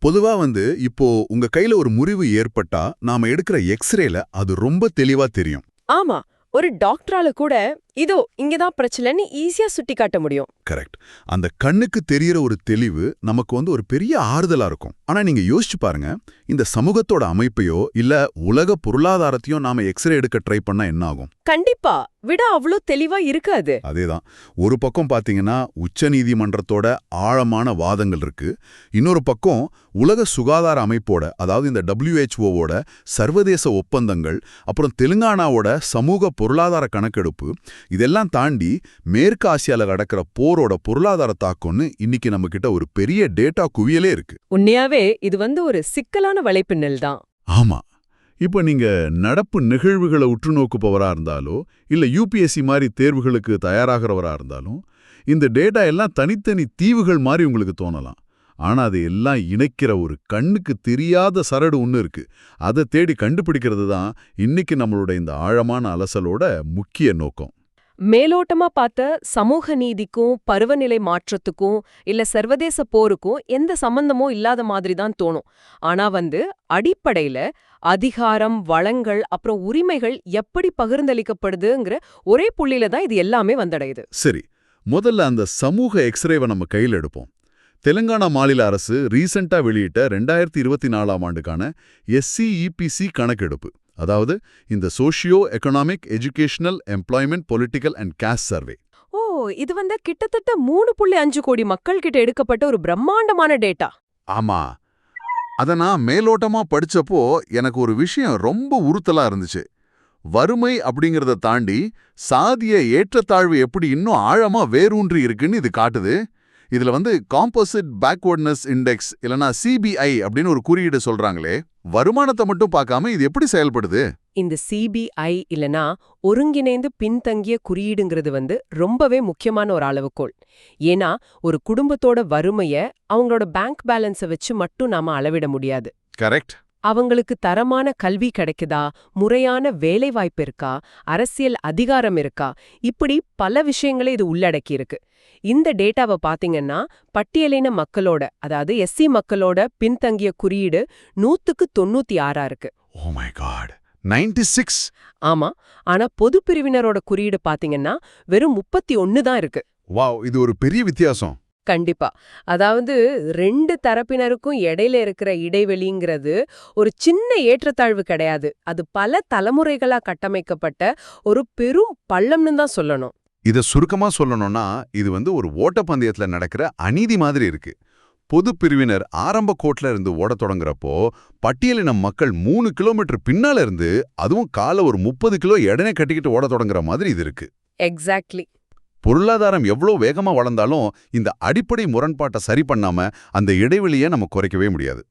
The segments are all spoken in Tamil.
பொதுவா இப்போ உங்க கையில ஒரு முறிவு ஏற்பட்டா நாம எடுக்கிற எக்ஸ்ரேல அது ரொம்ப தெளிவா தெரியும். ஆமா, ஒரு டாக்டரால கூட இதோ இங்கதான் பிரச்சனைன்னு ஈஸியா சுட்டி காட்ட முடியும். கரெக்ட். அந்த கண்ணுக்கு தெரியற ஒரு தெளிவு நமக்கு ஒரு பெரிய ஆறுதலா இருக்கும். ஆனா நீங்க யோசிச்சு பாருங்க, இந்த சமூகத்தோட அமைப்பையோ இல்ல உலக பொருளாதாரத்தையோ நாம எக்ஸ்ரே எடுக்க ட்ரை பண்ணா என்ன ஆகும்? கண்டிப்பா விட அவ்வளோ தெளிவா இருக்காது. அதேதான். ஒரு பக்கம் பாத்தீங்கன்னா உச்ச நீதிமன்றத்தோட ஆழமான வாதங்கள் இருக்கு. இன்னொரு பக்கம் உலக சுகாதார அமைப்போட, அதாவது இந்த WHO சர்வதேச ஒப்பந்தங்கள், அப்புறம் தெலுங்கானாவோட சமூக பொருளாதார கணக்கெடுப்பு, இதெல்லாம் தாண்டி மேற்கு ஆசியால நடக்கிற போரோட பொருளாதார தாக்கம்னு இன்னைக்கு நம்ம கிட்ட ஒரு பெரிய டேட்டா குவியலே இருக்கு. உண்மையாவே இது ஒரு சிக்கலான வலைப்பின்னல் தான். ஆமா. இப்ப நீங்க நடப்பு நிகழ்வுகளை உற்று நோக்குபவரா இருந்தாலோ இல்ல UPSC மாதிரி தேர்வுகளுக்கு தயாராகிறவரா இருந்தாலும் இந்த டேட்டா எல்லாம் தனித்தனி தீவுகள் மாதிரி உங்களுக்கு தோணலாம். ஆனா அது எல்லாம் இணைக்கிற ஒரு கண்ணுக்கு தெரியாத சரடு ஒண்ணு இருக்கு. அதை தேடி கண்டுபிடிக்கிறது தான் இன்னைக்கு நம்மளோட இந்த ஆழமான அலசலோட முக்கிய நோக்கம். மேலோட்டமா பார்த்த சமூக நீதிக்கும் பருவநிலை மாற்றத்துக்கும் இல்ல சர்வதேச போருக்கும் எந்த சம்பந்தமும் இல்லாத மாதிரி தான் தோணும். ஆனா அடிப்படையில அதிகாரம், வளங்கள், அப்புறம் உரிமைகள் எப்படி பகிர்ந்தளிக்கப்படுதுங்கிற ஒரே புள்ளியில தான் இது எல்லாமே வந்தடையுது. சரி, முதல்ல அந்த சமூக எக்ஸ்ரேவை நம்ம கையில் எடுப்போம். தெலுங்கானா மாநில அரசு ரீசெண்டா வெளியிட்ட 2024ஆம் ஆண்டுக்கான SCEPC கணக்கெடுப்பு, அதாவது இந்த socio economic educational employment political and caste survey. ஓ, இது கிட்டத்தட்ட 3.5 கோடி மக்கள் கிட்ட எடுக்கப்பட்ட ஒரு பிரம்மாண்டமான டேட்டா. ஆமா. அத நான் மேலோட்டமா படிச்சப்போ எனக்கு ஒரு விஷயம் ரொம்ப உறுத்தலா இருந்துச்சு. வறுமை அப்படிங்கறத தாண்டி சாதிய ஏற்றத்தாழ்வு எப்படி இன்னும் ஆழமா வேரூன்றி இருக்குன்னு இது காட்டுது. இதுல காம்போசிட் பேக்வர்ட்னஸ் இண்டெக்ஸ் இல்லனா CBI அப்படின்னு ஒரு குறியீடு சொல்றாங்களே, வருமானத்தை மட்டும் பார்க்காம இது எப்படி செயல்படுது? இந்த CBI இல்லனா ஒருங்கிணைந்து பின்தங்கிய குறியீடுங்கிறது ரொம்பவே முக்கியமான ஒரு அளவுகோல். ஏன்னா ஒரு குடும்பத்தோட வறுமைய அவங்களோட பேங்க் பேலன்ஸை வச்சு மட்டும் நாம அளவிட முடியாது. கரெக்ட். அவங்களுக்கு தரமான கல்வி கிடைக்குதா, முறையான வேலை வாய்ப்பு இருக்கா, அரசியல் அதிகாரம் இருக்கா, இப்படி பல விஷயங்களை இது உள்ளடக்கி இருக்கு. இந்த டேட்டாவை பாத்தீங்கன்னா பட்டியலின மக்களோட, அதாவது SC மக்களோட பின்தங்கிய குறியீடு 196 இருக்கு. Oh my God, 96. ஆமா, ஆனா பொது பிரிவினரோட குறியீடு பாத்தீங்கன்னா வெறும் 31 தான் இருக்கு. வாவ், இது ஒரு பெரிய வித்தியாசம். கண்டிப்பா. அதாவது 2 தரப்பினருக்கும் இடையில இருக்கிற இடைவெளிங்கிறது ஒரு சின்ன ஏற்றத்தாழ்வு கிடையாது. அது பல தலைமுறைகளா கட்டமைக்கப்பட்ட ஒரு பெரும் பள்ளம்னு தான் சொல்லணும். இத சுருக்கமா சொல்லணும்னா இது ஒரு ஓட்டப்பந்தயத்துல நடக்கிற அநீதி மாதிரி இருக்கு. பொது பிரிவினர் ஆரம்ப கோட்ல இருந்து ஓடத் தொடங்குறப்போ பட்டியலின மக்கள் 3 கிலோமீட்டர் பின்னால இருந்து, அதுவும் காலை ஒரு 30 கிலோ எடனே கட்டிக்கிட்டு ஓடத் தொடங்குற மாதிரி இது இருக்கு. எக்ஸாக்ட்லி. பொருளாதாரம் எவ்வளோ வேகமா வளர்ந்தாலும் இந்த அடிப்படை முரண்பாட்டை சரி பண்ணாம அந்த இடைவெளியை நம்ம குறைக்கவே முடியாது.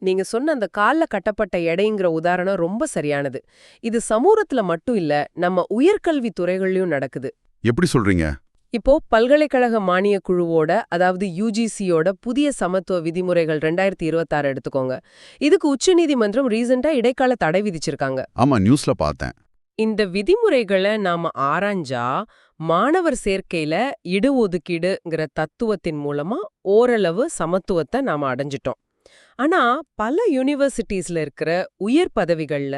நீங்க சொன்ன அந்த கால்ல கட்டப்பட்ட எடைங்கிற உதாரணம் ரொம்ப சரியானது. இது சமூகத்துல மட்டும் இல்ல, நம்ம உயர்கல்வி துறைகள்லயும் நடக்குது. எப்படி சொல்றீங்க? இப்போ பல்கலைக்கழக மானிய குழுவோட, அதாவது UGCயோட புதிய சமத்துவ விதிமுறைகள் 2026 எடுத்துக்கோங்க. இதுக்கு உச்சநீதிமன்றம் ரீசெண்டா இடைக்கால தடை விதிச்சிருக்காங்க. ஆமா, நியூஸ்ல பார்த்தேன். இந்த விதிமுறைகளை நாம ஆராய்ஞ்சா மாணவர் சேர்க்கையில இடஒதுக்கீடுங்கிற தத்துவத்தின் மூலமா ஓரளவு சமத்துவத்தை நாம அடைஞ்சிட்டோம். ஆனா பல யூனிவர்சிட்டிஸ்ல இருக்கிற உயர் பதவிகள்ல,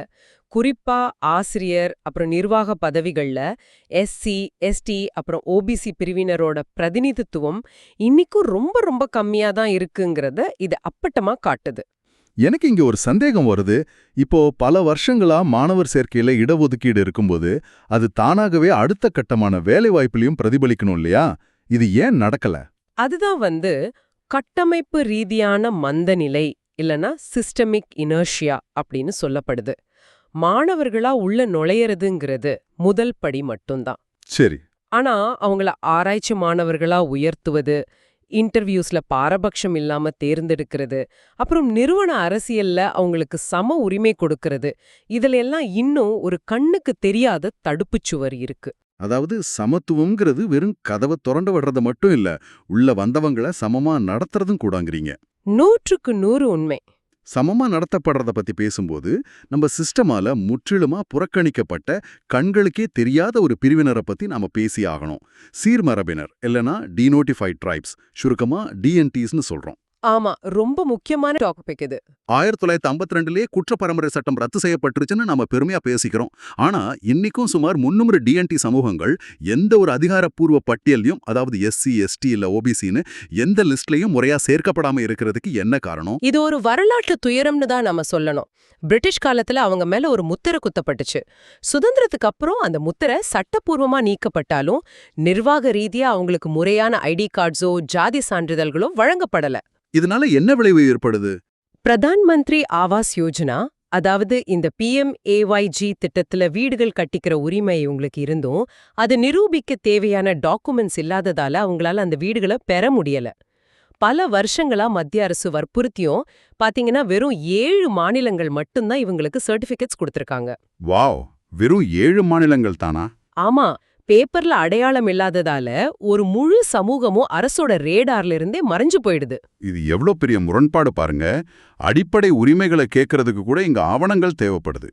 குறிப்பா ஆசிரியர் அப்புறம் நிர்வாக பதவிகள்ல SC, ST அப்புறம் OBC பிரிவினரோட பிரதிநிதித்துவம் இன்னிக்கும் ரொம்ப ரொம்ப கம்மியா தான் இருக்குங்கிறத இது அப்பட்டமா காட்டுது. எனக்கு இங்க ஒரு சந்தேகம் வருது. இப்போ பல வருஷங்களா மாணவர் சேர்க்கையில இடஒதுக்கீடு இருக்கும்போது அது தானாகவே அடுத்த கட்டமான வேலை வாய்ப்புலையும் பிரதிபலிக்கணும் இல்லையா? இது ஏன் நடக்கல? அதுதான் கட்டமைப்பு ரீதியான மந்தநிலை இல்லனா சிஸ்டமிக் இனர்ஷியா அப்படின்னு சொல்லப்படுது. மாணவர்களா உள்ள நுழையறதுங்கிறது முதல் படி மட்டும்தான். சரி. ஆனா அவங்கள ஆராய்ச்சி மாணவர்களா உயர்த்துவது, இன்டர்வியூஸ்ல பாரபட்சம் இல்லாம தேர்ந்தெடுக்கிறது, அப்புறம் நிறுவன அரசியல்ல அவங்களுக்கு சம உரிமை கொடுக்கறது, இதுல எல்லாம் இன்னும் ஒரு கண்ணுக்கு தெரியாத தடுப்புச்சுவர் இருக்கு. அதாவது சமத்துவம்ங்கிறது வெறும் கதவை திறந்து விடுறது மட்டும் இல்ல, உள்ள வந்தவங்கள சமமா நடத்துறதும் கூடங்கிறீங்க. 100க்கு 100 உண்மை. சமமா நடத்தப்படுறத பத்தி பேசும்போது நம்ம சிஸ்டமால முற்றிலுமா புறக்கணிக்கப்பட்ட, கண்களுக்கே தெரியாத ஒரு பிரிவினரை பத்தி நாம பேசி ஆகணும். சீர்மரபினர் இல்லனா டிநோட்டிஃபைட் ட்ரைப்ஸ், சுருக்கமா DNTஸ்னு சொல்றோம். ஆமா, ரொம்ப முக்கியமான டாபிக் இது. 1952லயே குற்றப்பரம்பரை சட்டம் ரத்து செய்யப்பட்டுருச்சுன்னு நாம பெருமையா பேசிக்கிறோம். ஆனா இன்னிக்கும் சுமார் 300 டிஎன்டி சமூகங்கள் எந்த ஒரு அதிகாரப்பூர்வ பட்டியலையும், அதாவது எஸ்சி, எஸ்டி இல்ல ஓபிசின்னு எந்த லிஸ்ட்லயும் முறையா சேர்க்கப்படாம இருக்கிறதுக்கு என்ன காரணம்? இது ஒரு வரலாற்று துயரம்னு தான் நாம சொல்லணும். பிரிட்டிஷ் காலத்துல அவங்க மேல ஒரு முத்திரை குத்தப்பட்டுச்சு. சுதந்திரத்துக்கு அப்புறம் அந்த முத்திரை சட்டப்பூர்வமா நீக்கப்பட்டாலும் நிர்வாக ரீதியா அவங்களுக்கு முறையான ஐடி கார்ட்ஸோ ஜாதி சான்றிதழ்களோ வழங்கப்படல. இதனால என்ன விளைவு ஏற்படுது? பிரதான் மந்திரி ஆவாஸ் யோஜனா, அதாவது இந்த PMAYG திட்டத்துல வீடுகள் கட்டிக்கிற உரிமை உங்களுக்கு இருந்தும் அது நிரூபிக்க தேவையான டாக்குமெண்ட்ஸ் இல்லாததால அவங்களால அந்த வீடுகளை பெற முடியல. பல வருஷங்களா மத்திய அரசு வற்புறுத்தியும் பாத்தீங்கன்னா வெறும் 7 மாநிலங்கள் மட்டும்தான் இவங்களுக்கு சர்டிபிகேட்ஸ் கொடுத்திருக்காங்க. வாவ், வெறும் 7 மாநிலங்கள் தானா? ஆமா, பேப்பர்ல அடையாளம் இல்லாததால ஒரு முழு சமூகமும் அரசோட ரேடார்ல இருந்தே மறைஞ்சு போயிடுது. இது எவ்ளோ பெரிய முரண்பாடு பாருங்க. அடிப்படை உரிமைகளை கேட்கறதுக்கு கூட இங்க ஆவணங்கள் தேவைப்படுது.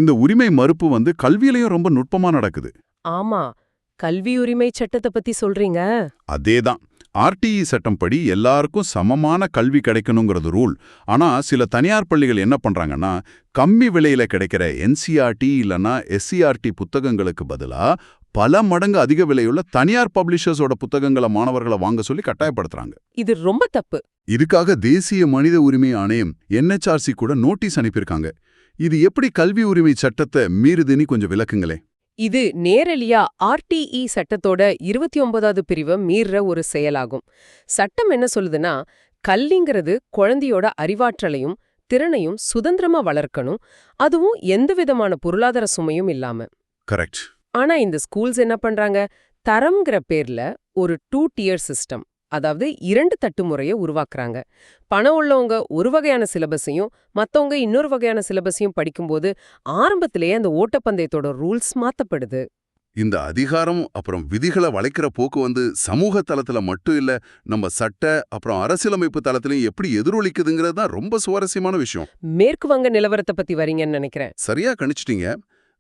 இந்த உரிமை மறுப்பு கல்வியிலையும் ரொம்ப நுட்பமா நடக்குது. ஆமா, கல்வி உரிமை சட்டத்தை பத்தி சொல்றீங்க? அதேதான். RTE சட்டம் படி எல்லாருக்கும் சமமான கல்வி கிடைக்கணுங்கிறது ரூல். ஆனா சில தனியார் பள்ளிகள் என்ன பண்றாங்கன்னா, கம்மி விலையில கிடைக்கிற NCERT இல்லனா SCERT புத்தகங்களுக்கு பதிலா பல மடங்கு அதிக விலையுள்ள தனியார் பப்ளிஷர்ஸோட புத்தகங்களை மாணவர்களை வாங்க சொல்லி கட்டாயப்படுத்துறாங்க. இது ரொம்ப தப்பு. இதுக்காக தேசிய மனித உரிமை ஆணையம் NHRC கூட நோட்டீஸ் அனுப்பியிருக்காங்க. இது எப்படி கல்வி உரிமை சட்டத்தை மீறுதுன்னு கொஞ்சம் விளக்குங்களே. இது நேரலியா RTE சட்டத்தோட 29வது பிரிவை மீறுற ஒரு செயலாகும். சட்டம் என்ன சொல்லுதுன்னா, கல்விங்கிறது குழந்தையோட அறிவாற்றலையும் திறனையும் சுதந்திரமா வளர்க்கணும், அதுவும் எந்தவிதமான பொருளாதார சுமையும் இல்லாம. கரெக்ட். ஆனா இந்த ஸ்கூல்ஸ் என்ன பண்றாங்க, தரம்ங்கிற பேர்ல ஒரு 2 tier சிஸ்டம், அதாவது 2 தட்டு முறையை உருவாக்குறாங்க. பணம் உள்ளவங்க ஒரு வகையான சிலபஸையும் மத்தவங்க இன்னொரு வகையான சிலபஸையும் படிக்கும்போது ஆரம்பத்திலேயே அந்த ஓட்டப்பந்தயத்தோட ரூல்ஸ் மாத்தப்படுது. இந்த அதிகாரம் அப்புறம் விதிகளை வளைக்கிற போக்கு சமூக தளத்துல மட்டும் இல்ல, நம்ம சட்ட அப்புறம் அரசியலமைப்பு தளத்திலையும் எப்படி எதிரொலிக்குதுங்கிறது தான் ரொம்ப சுவாரஸ்யமான விஷயம். மேற்கு வங்க நிலவரத்தை பத்தி வரீங்கன்னு நினைக்கிறேன். சரியா கணிச்சிட்டீங்க.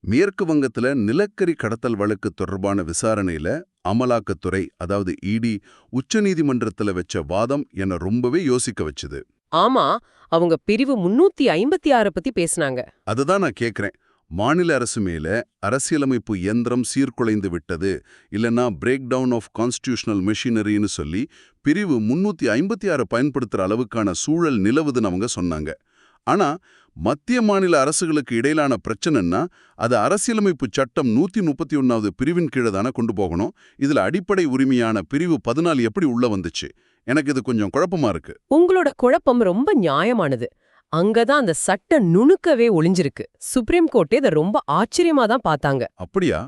மேற்கு வங்கத்துல நிலக்கரி கடத்தல் வழக்கு தொடர்பான விசாரணையில அமலாக்கத்துறை, அதாவது ED, உச்சநீதிமன்றத்துல வச்ச வாதம் என்ன ரொம்பவே யோசிக்க வச்சுது. ஆமா, அவங்க பிரிவு 356 பத்தி பேசினாங்க. அதுதான் நான் கேக்குறேன். மாநில அரசு மேல அரசியலமைப்பு இயந்திரம் சீர்குலைந்து விட்டது, இல்லனா பிரேக் டவுன் ஆஃப் கான்ஸ்டிடியூஷனல் மெஷினரின்னு சொல்லி பிரிவு 356 பயன்படுத்துற அளவுக்கான சூழல் நிலவுதுன்னு அவங்க சொன்னாங்க. ஆனா மத்திய மாநில அரசுகளுக்கு இடையிலான பிரச்சனைன்னா அது அரசியலமைப்பு சட்டம் 131வது பிரிவின் கீழே தானே கொண்டு போகணும். இதுல அடிப்படை உரிமையான பிரிவு 14 எப்படி உள்ள வந்துச்சு? எனக்கு இது கொஞ்சம் குழப்பமா இருக்கு. உங்களோட குழப்பம் ரொம்ப நியாயமானது. அங்கதான் அந்த சட்ட நுணுக்கவே ஒளிஞ்சிருக்கு. சுப்ரீம் கோர்ட்டே இதை ரொம்ப ஆச்சரியமா தான் பார்த்தாங்க. அப்படியா?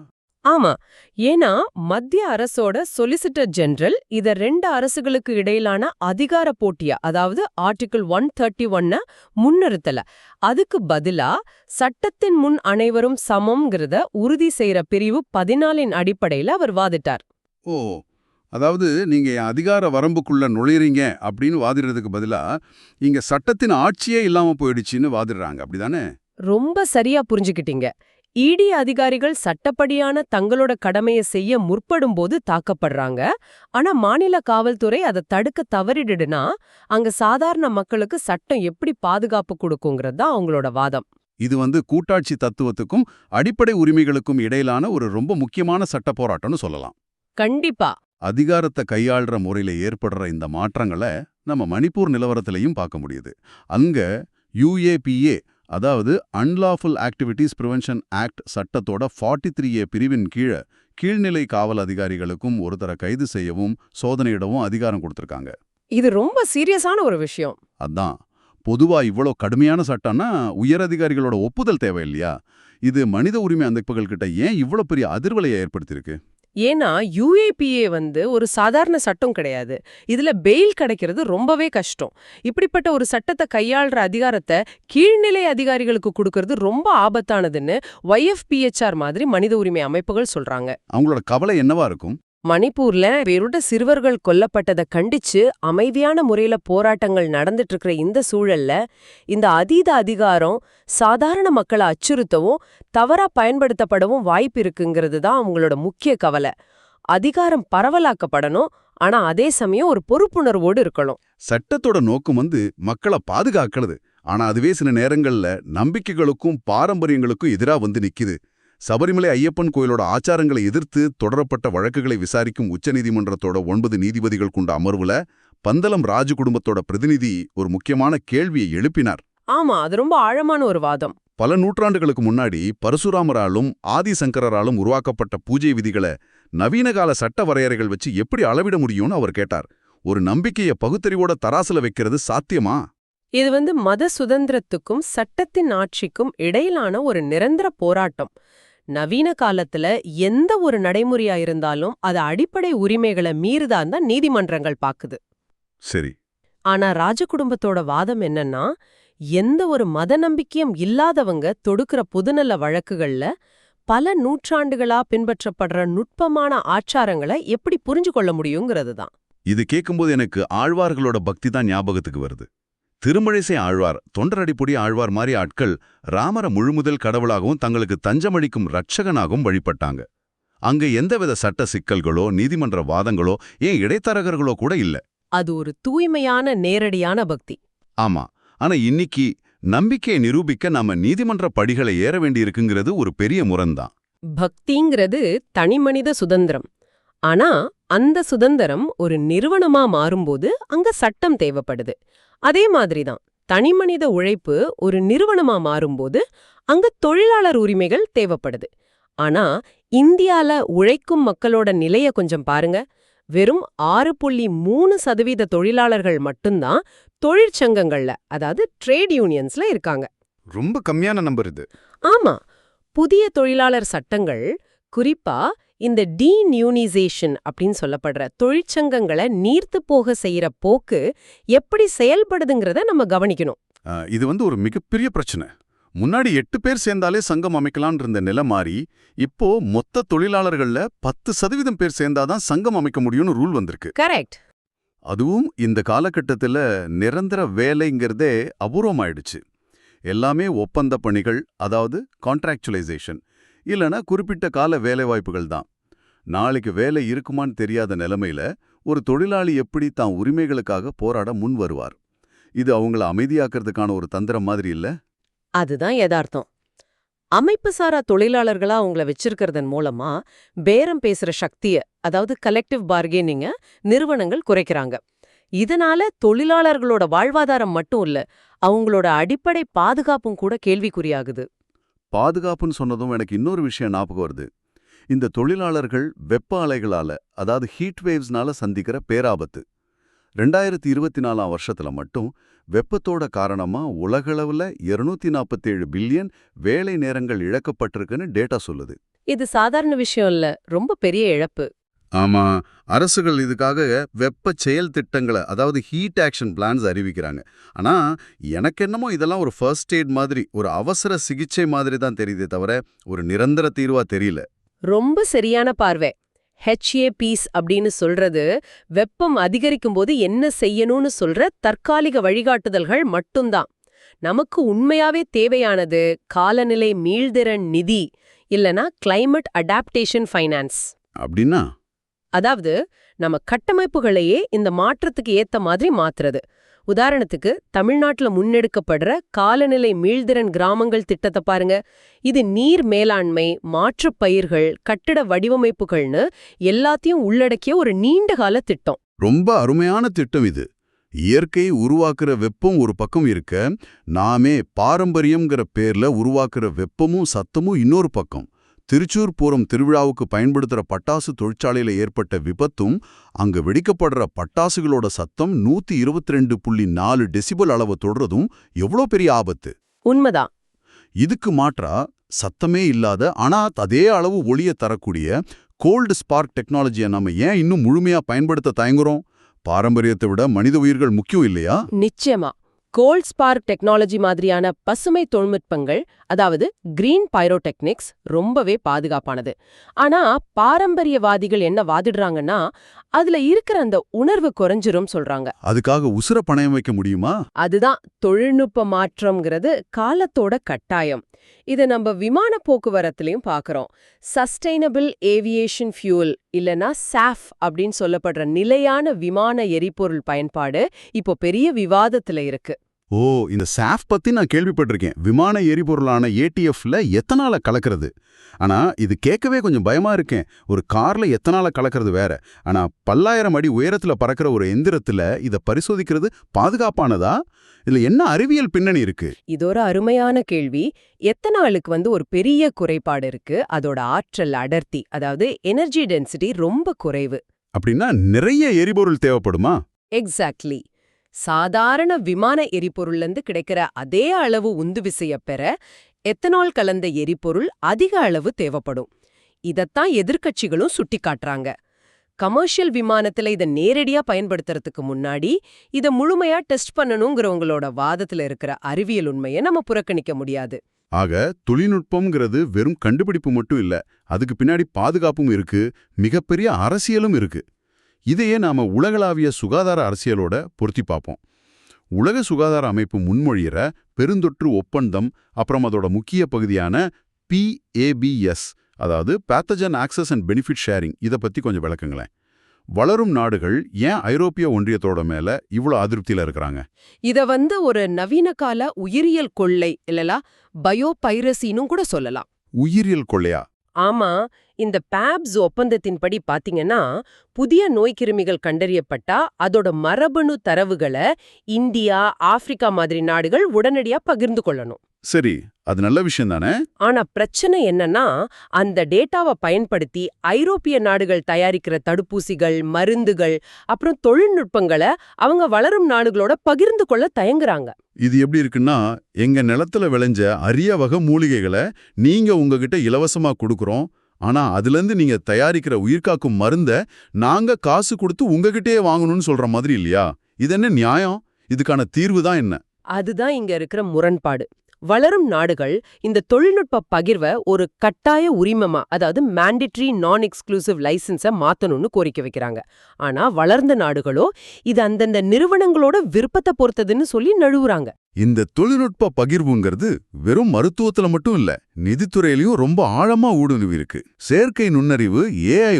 ஆமா, ஏன்னா மத்திய அரசோட சொலிசிட்டர் ஜெனரல் இத 2 அரசுகளுக்கு இடையிலான அதிகார போட்டியா, அதாவது ஆர்டிகிள் 131 முன்னிறுத்தல. அதுக்கு பதிலா சட்டத்தின் முன் அனைவரும் சமம்ங்கிறத உறுதி செய்யற பிரிவு 14 அடிப்படையில அவர் வாதிட்டார். ஓ, அதாவது நீங்க என் அதிகார வரம்புக்குள்ள நுழையறீங்க அப்படின்னு வாதிடுறதுக்கு பதிலா இங்க சட்டத்தின் ஆட்சியே இல்லாம போயிடுச்சுன்னு வாதிடுறாங்க, அப்படிதானே? ரொம்ப சரியா புரிஞ்சுக்கிட்டீங்க. ED அதிகாரிகள் சட்டப்படியான தங்களோட கடமையை செய்ய முற்படும்போது தாக்கப்படுறாங்க. ஆனா மாநில காவல்துறை அதை தடுக்க தவறிடுனா அங்க சாதாரண மக்களுக்கு சட்டம் எப்படி பாதுகாப்பு கொடுக்குங்கிறது தான் அவங்களோட வாதம். இது கூட்டாட்சி தத்துவத்துக்கும் அடிப்படை உரிமைகளுக்கும் இடையிலான ஒரு ரொம்ப முக்கியமான சட்ட போராட்டம்னு சொல்லலாம். கண்டிப்பா. அதிகாரத்தை கையாள்ற முறையில ஏற்படுற இந்த மாற்றங்களை நம்ம மணிப்பூர் நிலவரத்திலையும் பார்க்க முடியுது. அங்க UAPA, அதாவது அன்லாஃபுல் ஆக்டிவிட்டீஸ் பிரிவென்ஷன் ஆக்ட் சட்டத்தோட 43A பிரிவின் கீழ்நிலை காவல் அதிகாரிகளுக்கும் ஒருத்தரை கைது செய்யவும் சோதனையிடவும் அதிகாரம் கொடுத்திருக்காங்க. இது ரொம்ப சீரியஸான ஒரு விஷயம். அதான், பொதுவா இவ்வளோ கடுமையான சட்டம்னா உயர் அதிகாரிகளோட ஒப்புதல் தேவை இல்லையா? இது மனித உரிமை அமைப்புகள் கிட்ட ஏன் இவ்வளோ பெரிய அதிர்வலையை ஏற்படுத்தியிருக்கு? ஏன்னா UAPA ஒரு சாதாரண சட்டம் கிடையாது. இதுல பெயில் கிடைக்கிறது ரொம்பவே கஷ்டம். இப்படிப்பட்ட ஒரு சட்டத்தை கையாள்ற அதிகாரத்தை கீழ்நிலை அதிகாரிகளுக்கு கொடுக்கறது ரொம்ப ஆபத்தானதுன்னு YFPHR மாதிரி மனித உரிமை அமைப்புகள் சொல்றாங்க. அவங்களோட கவலை என்னவா இருக்கும்? மணிப்பூர்ல பேருட சிறுவர்கள் கொல்லப்பட்டதை கண்டிச்சு அமைதியான முறையில போராட்டங்கள் நடந்துட்டு இருக்கிற இந்த சூழல்ல இந்த அதீத அதிகாரம் சாதாரண மக்களை அச்சுறுத்தவும் தவறா பயன்படுத்தப்படவும் வாய்ப்பு இருக்குங்கிறது தான் அவங்களோட முக்கிய கவலை. அதிகாரம் பரவலாக்கப்படணும், ஆனா அதே சமயம் ஒரு பொறுப்புணர்வோடு இருக்கணும். சட்டத்தோட நோக்கம் மக்களை பாதுகாக்கிறது. ஆனா அதுவே சில நேரங்கள்ல நம்பிக்கைகளுக்கும் பாரம்பரியங்களுக்கும் எதிரா நிக்குது. சபரிமலை ஐயப்பன் கோயிலோட ஆச்சாரங்களை எதிர்த்து தொடரப்பட்ட வழக்குகளை விசாரிக்கும் உச்சநீதிமன்றத்தோட 9 நீதிபதிகள் கொண்ட அமர்வுல பந்தலம் ராஜு குடும்பத்தோட பிரதிநிதி ஒரு முக்கியமான கேள்வியை எழுப்பினார். ஆமா, அது ரொம்ப ஆழமான ஒரு வாதம். பல நூற்றாண்டுகளுக்கு முன்னாடி பரசுராமராலும் ஆதிசங்கராலும் உருவாக்கப்பட்ட பூஜை விதிகளை நவீனகால சட்ட வரையறைகள் வச்சு எப்படி அளவிட முடியும்னு அவர் கேட்டார். ஒரு நம்பிக்கைய பகுத்தறிவோட தராசுல வைக்கிறது சாத்தியமா? இது மத சுதந்திரத்துக்கும் சட்டத்தின் ஆட்சிக்கும் இடையிலான ஒரு நிரந்தர போராட்டம். நவீன காலத்துல எந்த ஒரு நடைமுறையா இருந்தாலும் அது அடிப்படை உரிமைகளை மீறுதான் தான் நீதிமன்றங்கள் பாக்குது. சரி. ஆனா ராஜ குடும்பத்தோட வாதம் என்னன்னா, எந்த ஒரு மத நம்பிக்கையும் இல்லாதவங்க தொடுக்கிற பொதுநல வழக்குகள்ல பல நூற்றாண்டுகளா பின்பற்றப்படுற நுட்பமான ஆச்சாரங்களை எப்படி புரிஞ்சு கொள்ள முடியுங்கிறது தான். இது கேட்கும்போது எனக்கு ஆழ்வார்களோட பக்தி தான் ஞாபகத்துக்கு வருது. திருமழிசை ஆழ்வார், தொண்டரடிப்பொடி ஆழ்வார் மாதிரி ஆட்கள் ராமர முழுமுதல் கடவுளாகவும் தங்களுக்கு தஞ்சமளிக்கும் ரட்சகனாகவும் வழிபட்டாங்க. அங்க எந்தவித சட்ட சிக்கல்களோ நீதிமன்ற வாதங்களோ ஏன் இடைத்தரகர்களோ கூட இல்ல. அது ஒரு தூய்மையான நேரடியான பக்தி. ஆமா. ஆனா இன்னைக்கு நம்பிக்கையை நிரூபிக்க நாம நீதிமன்ற படிகளை ஏற வேண்டியிருக்குங்கிறது ஒரு பெரிய முரண்தான். பக்திங்கிறது தனிமனித சுதந்திரம். ஆனா அந்த சுதந்திரம் ஒரு நிறுவனமா மாறும்போது அங்க சட்டம் தேவைப்படுது. அதே மாதிரிதான் தனிமனித உழைப்பு ஒரு நிறுவனமா மாறும்போது அங்க தொழிலாளர் உரிமைகள் தேவைப்படுது. ஆனா இந்தியால உழைக்கும் மக்களோட நிலைய கொஞ்சம் பாருங்க. வெறும் 6.3% தொழிலாளர்கள் மட்டும்தான் தொழிற்சங்கங்கள்ல, அதாவது ட்ரேட் யூனியன்ஸ்ல இருக்காங்க. ரொம்ப கம்மியான நம்பர் இது. ஆமா, புதிய தொழிலாளர் சட்டங்கள், குறிப்பா இந்த டீனியூனிசேஷன் அப்படின்னு சொல்லப்படுற தொழிற்சங்கங்களை நீர்த்து போக செய்யற போக்கு எப்படி செயல்படுதுங்கிறத நம்ம கவனிக்கணும். இது ஒரு மிகப்பெரிய பிரச்சனை. முன்னாடி 8 பேர் சேர்ந்தாலே சங்கம் அமைக்கலான் இருந்த நிலை மாறி இப்போ மொத்த தொழிலாளர்கள்ல 10% பேர் சேர்ந்தாதான் சங்கம் அமைக்க முடியும்னு ரூல் வந்திருக்கு. கரெக்ட். அதுவும் இந்த காலகட்டத்துல நிரந்தர வேலைங்கிறதே அபூர்வமாயிடுச்சு. எல்லாமே ஒப்பந்த பணிகள், அதாவது கான்ட்ராக்சுவலைசேஷன், இல்லனா குறிப்பிட்ட கால வேலைவாய்ப்புகள் தான். நாளைக்கு வேலை இருக்குமான்னு தெரியாத நிலைமையில ஒரு தொழிலாளி எப்படி தான் உரிமைகளுக்காக போராட முன் வருவார்? இது அவங்கள அமைதியாக்குறதுக்கான ஒரு தந்திரம் மாதிரி இல்ல? அதுதான் யதார்த்தம். அமைப்பு சாரா தொழிலாளர்களா அவங்கள வச்சிருக்கிறதன் மூலமா பேரம் பேசுற சக்திய, அதாவது கலெக்டிவ் பார்கெனிங்க நிறுவனங்கள் குறைக்கிறாங்க. இதனால தொழிலாளர்களோட வாழ்வாதாரம் மட்டும் இல்ல, அவங்களோட அடிப்படை பாதுகாப்பும் கூட கேள்விக்குறியாகுது. பாதுகாப்புன்னு சொன்னதும் எனக்கு இன்னொரு விஷயம் ஞாபகம் வருது. இந்த தொழிலாளர்கள் வெப்ப அலைகளால, அதாவது ஹீட் வேவ்ஸ்னால சந்திக்கிற பேராபத்து. 2024 வருஷத்துல மட்டும் வெப்பத்தோட காரணமா உலகளவுல 247 பில்லியன் வேலை நேரங்கள் இழக்கப்பட்டிருக்குன்னு டேட்டா சொல்லுது. இது சாதாரண விஷயம் இல்ல, ரொம்ப பெரிய இழப்பு. ஆமா, அரசுகள் இதுக்காக வெப்ப செயல் திட்டங்களை, அதாவது ஹீட் ஆக்ஷன் பிளான்ஸ் அறிவிக்கிறாங்க. ஆனா எனக்கு என்னமோ இதெல்லாம் ஒரு ஃபர்ஸ்ட் எய்ட் மாதிரி, ஒரு அவசர சிகிச்சை மாதிரி தான் தெரியுதே தவிர ஒரு நிரந்தர தீர்வா தெரியல. ரொம்ப சரியான பார்வை. HAPs அப்படின்னு சொல்றது வெப்பம் அதிகரிக்கும் போது என்ன செய்யணும்னு சொல்ற தற்காலிக வழிகாட்டுதல்கள் மட்டும்தான். நமக்கு உண்மையாவே தேவையானது காலநிலை மீள்திறன் நிதி, இல்லனா கிளைமேட் அடாப்டேஷன் ஃபைனான்ஸ். அப்படின்னா அதாவது நம்ம கட்டமைப்புகளையே இந்த மாற்றத்துக்கு ஏத்த மாதிரி மாத்துறது. உதாரணத்துக்கு தமிழ்நாட்டுல முன்னெடுக்கப்படுற காலநிலை மீள்திறன் கிராமங்கள் திட்டத்தை பாருங்க. இது நீர் மேலாண்மை, மாற்றுப் பயிர்கள், கட்டிட வடிவமைப்புகள்னு எல்லாத்தையும் உள்ளடக்கிய ஒரு நீண்டகால திட்டம். ரொம்ப அருமையான திட்டம் இது. இயற்கை உருவாக்குற வெப்பம் ஒரு பக்கம் இருக்க, நாமே பாரம்பரியம்ங்கிற பேர்ல உருவாக்குற வெப்பமும் சத்தமும் இன்னொரு பக்கம். திருச்சூர் பூரம் திருவிழாவுக்கு பயன்படுத்துற பட்டாசு தொழிற்சாலையில ஏற்பட்ட விபத்தும் அங்க வெடிக்கப்படுற பட்டாசுகளோட சத்தம் 122.4 டெசிபல் அளவு தொடர்றதும் எவ்வளோ பெரிய ஆபத்து. உண்மைதான். இதுக்கு மாற்றா சத்தமே இல்லாத ஆனா அதே அளவு ஒளிய தரக்கூடிய கோல்டு ஸ்பார்க் டெக்னாலஜியை நம்ம ஏன் இன்னும் முழுமையா பயன்படுத்த தயங்குறோம்? பாரம்பரியத்தை விட மனித உயிர்கள் முக்கியம் இல்லையா? நிச்சயமா. கோல்ட் ஸ்பார்க் டெக்னாலஜி மாதிரியான பசுமை தொழில்நுட்பங்கள், அதாவது கிரீன் பைரோடெக்னிக்ஸ் ரொம்பவே பாதுகாப்பானது. ஆனா பாரம்பரியவாதிகள் என்ன வாதிடுறாங்கன்னா, அதுல இருக்கிற அந்த உணர்வு குறைஞ்சிரும் சொல்றாங்க. அதுக்காக உசுர பணயம் வைக்க முடியுமா? அதுதான் தொழில்நுட்ப மாற்றம்ங்கிறது காலத்தோட கட்டாயம். இத நம்ம விமான போக்குவரத்துலயும் பார்க்கறோம். சஸ்டைனபிள் ஏவியேஷன் ஃபியூல் இல்லனா சாஃப் அப்படின்னு சொல்லப்படுற நிலையான விமான எரிபொருள் பயன்பாடு இப்போ பெரிய விவாதத்துல இருக்கு. ஓ, இந்த சாஃப் பத்தி நான் கேள்விப்பட்டிருக்கேன். விமான எரிபொருளான ஏடிஎஃப்ல எத்தனால கலக்கிறது. ஆனா இது கேட்கவே கொஞ்சம் பயமா இருக்கேன். ஒரு கார்ல எத்தனால கலக்கிறது வேற. ஆனா 10,000 அடி உயரத்துல பறக்கிற ஒரு எந்திரத்துல இத பரிசோதிக்கிறது பாதுகாப்பானதா? இதுல என்ன அறிவியல் பின்னணி இருக்கு? இது ஒரு அருமையான கேள்வி. எத்தனாலுக்கு ஒரு பெரிய குறைபாடு இருக்கு. அதோட ஆற்றல் அடர்த்தி, அதாவது எனர்ஜி டென்சிட்டி ரொம்ப குறைவு. அப்படின்னா நிறைய எரிபொருள் தேவைப்படுமா? எக்ஸாக்ட்லி. சாதாரண விமான எரிபொருள்ல இருந்து கிடைக்கிற அதே அளவு உந்து விசைய பெற எத்தனால் கலந்த எரிபொருள் அதிக அளவு தேவைப்படும். இதத்தான் எதிர்க்கட்சிகளும் சுட்டிக்காட்டுறாங்க. கமர்ஷியல் விமானத்துல இத நேரடியா பயன்படுத்துறதுக்கு முன்னாடி இத முழுமையா டெஸ்ட் பண்ணணுங்கிறவங்களோட வாதத்துல இருக்கிற அறிவியல் உண்மையை நம்ம புறக்கணிக்க முடியாது. ஆக தொழில்நுட்பம்ங்கிறது வெறும் கண்டுபிடிப்பு மட்டும் இல்ல, அதுக்கு பின்னாடி பாதுகாப்பும் இருக்கு, மிகப்பெரிய அரசியலும் இருக்கு. இதையே நாம உலகளாவிய சுகாதார அரசியலோட பொருத்தி பார்ப்போம். உலக சுகாதார அமைப்பு முன்மொழியிற பெருந்தொற்று ஒப்பந்தம், அப்புறம் அதோட முக்கிய பகுதியான PABS, அதாவது pathogen access and benefit sharing, இதை பத்தி கொஞ்சம் விளக்குங்களேன். வளரும் நாடுகள் ஏன் ஐரோப்பிய ஒன்றியத்தோட மேல இவ்வளோ அதிருப்தியில இருக்கிறாங்க? இத ஒரு நவீன கால உயிரியல் கொள்ளை இல்லலா பயோபைரசினும் கூட சொல்லலாம். உயிரியல் கொள்ளையா? ஆமா, இந்த பேப்ஸ் ஒப்பந்தத்தின்படி பாத்தீங்கன்னா, புதிய நோய்க்கிருமிகள் கண்டறியப்பட்டா அதோட மரபணு தரவுகளை இந்தியா, ஆப்பிரிக்கா மாதிரி நாடுகள் உடனடியா பகிர்ந்து கொள்ளணும். சரி, அது நல்ல விஷயம் தானே. ஆனா பிரச்சனை என்னன்னா, அந்த டேட்டாவை பயன்படுத்தி ஐரோப்பிய நாடுகள் தயாரிக்கிற தடுப்பூசிகள், மருந்துகள், அப்புறம் தொழில்நுட்பங்களை அவங்க வளரும் நாடுகளோட பகிர்ந்து கொள்ள தயங்குறாங்க. இது எப்படி இருக்குன்னா, எங்க நிலத்துல விளைஞ்ச அரிய வகை மூலிகைகளை நீங்க உங்ககிட்ட இலவசமா கொடுக்குறோம், ஆனா அதுலேருந்து நீங்க தயாரிக்கிற உயிர்காக்கும் மருந்த நாங்க காசு கொடுத்து உங்ககிட்டயே வாங்கணும்னு சொல்ற மாதிரி இல்லையா? இது என்ன நியாயம்? இதுக்கான தீர்வு தான் என்ன? அதுதான் இங்க இருக்கிற முரண்பாடு. வளரும் நாடுகள் இந்த தொழில்நுட்ப பகிர்வை ஒரு கட்டாய உரிமமா, அதாவது மேண்டேட்டரி நான் எக்ஸ்க்ளூசிவ் லைசன்ஸை மாத்தணும்னு கோரிக்கை வைக்கிறாங்க. ஆனா வளர்ந்த நாடுகளோ இது அந்தந்த நிறுவனங்களோட விருப்பத்தை பொறுத்ததுன்னு சொல்லி நழுவுறாங்க. இந்த தொழில்நுட்ப பகிர்வுங்கிறது வெறும் மருத்துவத்துல மட்டும் இல்ல, நிதித்துறையிலயும் ரொம்ப ஆழமா ஊடுருவி இருக்கு. செயற்கை நுண்ணறிவு AI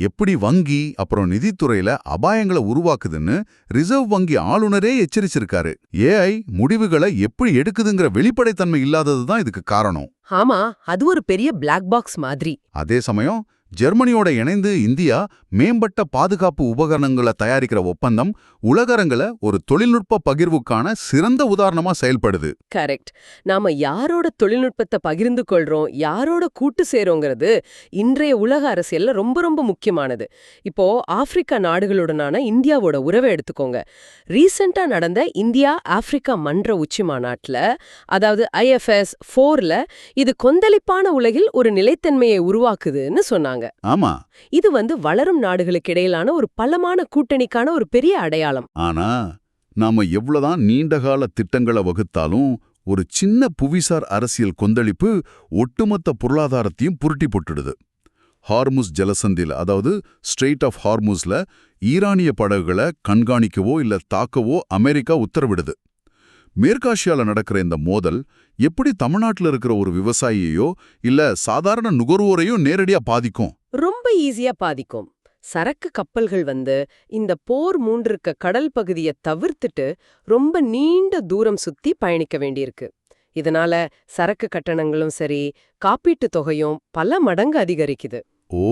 எப்படி வங்கி அப்புறம் நிதித்துறையில அபாயங்களை உருவாக்குதுன்னு ரிசர்வ் வங்கி ஆளுநரே எச்சரிச்சிருக்காரு. AI முடிவுகளை எப்படி எடுக்குதுங்கிற வெளிப்படைத்தன்மை இல்லாததுதான் இதுக்கு காரணம். ஆமா, அது ஒரு பெரிய பிளாக் பாக்ஸ் மாதிரி. அதே சமயம் ஜெர்மனியோட இணைந்து இந்தியா மேம்பட்ட பாதுகாப்பு உபகரணங்களை தயாரிக்கிற ஒப்பந்தம் உலகரங்கில ஒரு தொழில்நுட்ப பகிர்வுக்கான சிறந்த உதாரணமா செயல்படுது. கரெக்ட். நாம யாரோட தொழில்நுட்பத்தை பகிர்ந்து கொள்றோம், யாரோட கூட்டு சேரோங்கிறது இன்றைய உலக அரசியல்ல ரொம்ப ரொம்ப முக்கியமானது. இப்போ ஆப்பிரிக்கா நாடுகளுடனான இந்தியாவோட உறவை எடுத்துக்கோங்க. ரீசெண்டா நடந்த இந்தியா ஆப்பிரிக்கா மன்ற உச்சி மாநாட்டுல, அதாவது IFS 4ல இது கொந்தளிப்பான உலகில் ஒரு நிலைத்தன்மையை உருவாக்குதுன்னு சொன்னாங்க. ஆமா, இது வளரும் நாடுகளுக்கு இடையிலான ஒரு பலமான கூட்டணிக்கான ஒரு பெரிய அடையாளம். ஆனா நாம எவ்வளவுதான் நீண்டகால திட்டங்களை வகுத்தாலும் ஒரு சின்ன புவிசார் அரசியல் கொந்தளிப்பு ஒட்டுமொத்த பொருளாதாரத்தையும் புரட்டி போட்டுடுது. ஹார்முஸ் ஜலசந்தில, அதாவது ஸ்ட்ரெய்ட் ஆஃப் ஹார்முஸ்ல ஈரானிய படகுகளை கண்காணிக்கவோ இல்ல தாக்கவோ அமெரிக்கா உத்தரவிடுது. மேற்காசியால நடக்கிற இந்த மோதல் எப்படி தமிழ்நாட்டில் இருக்கிற ஒரு விவசாயியோ இல்ல சாதாரண நுகர்வோரையோ நேரடியா பாதிக்கும்? ரொம்ப ஈஸியா பாதிக்கும். சரக்கு கப்பல்கள் இந்த போர் மூண்டிருக்க கடல் பகுதியை தவிர்த்துட்டு ரொம்ப நீண்ட தூரம் சுத்தி பயணிக்க வேண்டியிருக்கு. இதனால சரக்கு கட்டணங்களும் சரி, காப்பீட்டு தொகையும் பல மடங்கு அதிகரிக்குது. ஓ,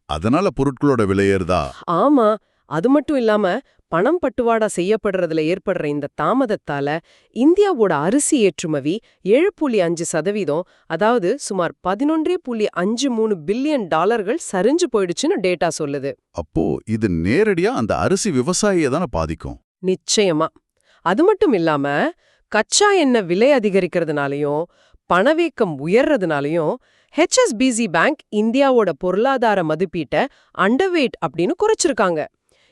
அதனால பொருட்களோட விலையேறுதா? ஆமா, அது மட்டும் இல்லாம பணம் பட்டுவாடா செய்யப்படுறதுல ஏற்படுற இந்த தாமதத்தால இந்தியாவோட அரிசி ஏற்றுமதி 7.5%, அதாவது சுமார் $11.53 பில்லியன் சரிஞ்சு போயிடுச்சுன்னு டேட்டா சொல்லுது. அப்போ இது நேரடியா அந்த அரிசி விவசாயியை தானே பாதிக்கும்? நிச்சயமா. அது மட்டும் இல்லாம கச்சா எண்ணெய் விலை அதிகரிக்கிறதுனாலயும் பணவீக்கம் உயர்றதுனாலயும் HSBC பேங்க் இந்தியாவோட பொருளாதார மதிப்பீட்டை அண்டர்வெயிட் அப்படின்னு குறைச்சிருக்காங்க.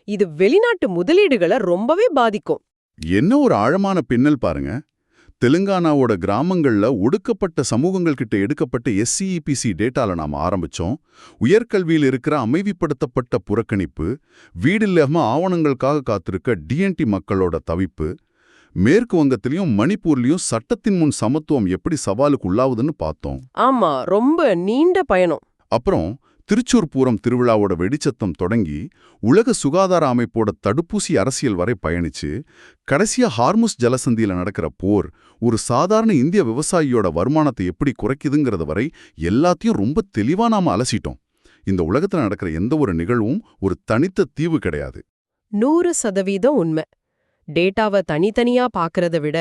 இது வெளிநாட்டு முதலீடுகளை ரொம்பவே பாதிக்கும். என்ன ஒரு ஆழமான பின்னல் பாருங்க. தெலுங்கானாவோட கிராமங்கள்ல ஒடுக்கப்பட்ட சமூகங்கள் கிட்ட எடுக்கப்பட்ட SCEPC டேட்டால நாம ஆரம்பிச்சோம். உயர்கல்வியில் இருக்கிற அமைதிப்படுத்தப்பட்ட புறக்கணிப்பு, வீடில்லாம ஆவணங்களுக்காக காத்திருக்க DNT மக்களோட தவிப்பு, மேற்கு வங்கத்திலையும் மணிப்பூர்லயும் சட்டத்தின் முன் சமத்துவம் எப்படி சவாலுக்கு உள்ளாவுதுன்னு பார்த்தோம். ஆமா, ரொம்ப நீண்ட பயணம். அப்புறம் திருச்சூர் பூரம் திருவிழாவோட வெடிச்சத்தம் தொடங்கி உலக சுகாதார அமைப்போட தடுப்பூசி அரசியல் வரை பயணிச்சு கடைசியா ஹார்முஸ் ஜலசந்தியில நடக்கிற போர் ஒரு சாதாரண இந்திய விவசாயியோட வருமானத்தை எப்படி குறைக்குதுங்கிறது வரை எல்லாத்தையும் ரொம்ப தெளிவா நாம அலசிட்டோம். இந்த உலகத்துல நடக்கிற எந்த ஒரு நிகழ்வும் ஒரு தனித்த தீவு கிடையாது. 100% உண்மை. டேட்டாவை தனித்தனியா பார்க்கறத விட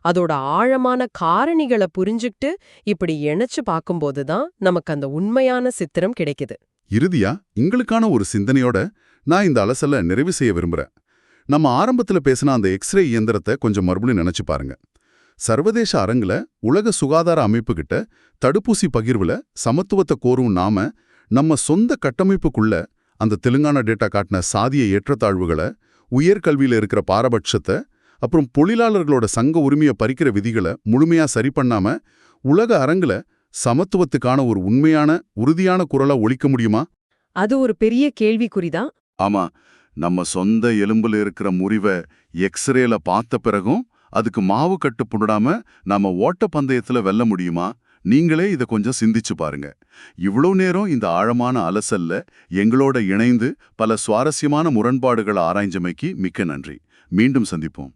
அதோட ஆழமான காரணிகளை புரிஞ்சுக்கிட்டு இப்படி இணைச்சு பார்க்கும்போது தான் நமக்கு அந்த உண்மையான சித்திரம் கிடைக்குது. இறுதியா எங்களுக்கான ஒரு சிந்தனையோட நான் இந்த அலசலை நிறைவு செய்ய விரும்புறேன். நம்ம ஆரம்பத்துல பேசின அந்த எக்ஸ்ரே இயந்திரத்தை கொஞ்சம் மறுபடியும் நினைச்சு பாருங்க. சர்வதேச அரங்குல உலக சுகாதார அமைப்பு கிட்ட தடுப்பூசி பகிர்வுல சமத்துவத்தை கோரும் நாம நம்ம சொந்த கட்டமைப்புக்குள்ள அந்த தெலுங்கானா டேட்டா காட்டின சாதிய ஏற்றத்தாழ்வுகளை, உயர்கல்வியில இருக்கிற பாரபட்சத்தை, அப்புறம் தொழிலாளர்களோட சங்க உரிமையை பறிக்கிற விதிகளை முழுமையா சரி பண்ணாம உலக அரங்குல சமத்துவத்துக்கான ஒரு உண்மையான உறுதியான குரலா ஒலிக்க முடியுமா? அது ஒரு பெரிய கேள்விக்குறிதான். ஆமா, நம்ம சொந்த எலும்புல இருக்கிற முறிவை எக்ஸ்ரேல பார்த்த பிறகும் அதுக்கு மாவு கட்டு புடாம நாம ஓட்ட பந்தயத்துல வெல்ல முடியுமா? நீங்களே இதை கொஞ்சம் சிந்திச்சு பாருங்க. இவ்வளவு நேரம் இந்த ஆழமான அலசல்ல எங்களோட இணைந்து பல சுவாரஸ்யமான முரண்பாடுகளை ஆராய்ஞ்சமைக்கு மிக்க நன்றி. மீண்டும் சந்திப்போம்.